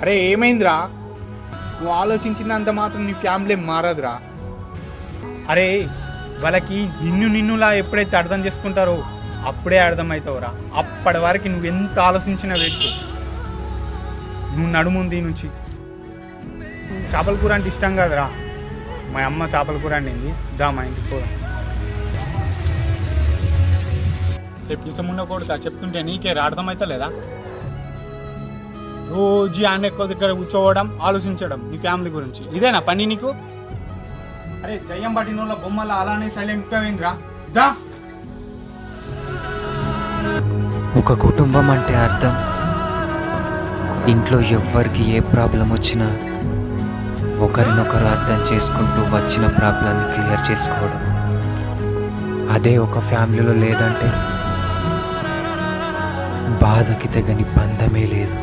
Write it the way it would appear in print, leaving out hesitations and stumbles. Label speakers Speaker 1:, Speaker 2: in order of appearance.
Speaker 1: అరే ఏమైందిరా? నువ్వు ఆలోచించినంత మాత్రం నీ ఫ్యామిలీ మారదురా. అరే వాళ్ళకి నిన్నులా ఎప్పుడైతే అర్థం చేసుకుంటారో అప్పుడే అర్థమవుతావురా. అప్పటి వరకు నువ్వు ఎంత ఆలోచించినా వేస్ట్. నువ్వు నడుముంది నుంచి. చేపల కూర అంటే ఇష్టం కాదురా. మా అమ్మ చేపల కూర అండింది, దా మా ఇంటికి పోదాం. పిసం ఉండకూడదా చెప్తుంటే నీకే అర్థమవుతా లేదా? రోజు ఆమె ఎక్కువ దగ్గర కూర్చోవడం, ఆలోచించడం నీ ఫ్యామిలీ గురించి, ఇదేనా పని నీకు? అరే దయ్యం పట్టిన వాళ్ళ బొమ్మల అలానే సైలెంట్గా అయిందిరా. దా.
Speaker 2: ఒక కుటుంబం అంటే అర్థం ఇంట్లో ఎవ్వరికి ఏ ప్రాబ్లం వచ్చినా ఒకరినొకరు అర్థం చేసుకుంటూ వచ్చిన ప్రాబ్లాన్ని క్లియర్ చేసుకోవడం. అదే ఒక ఫ్యామిలీలో లేదంటే బాధకి తెగని బంధమే లేదు.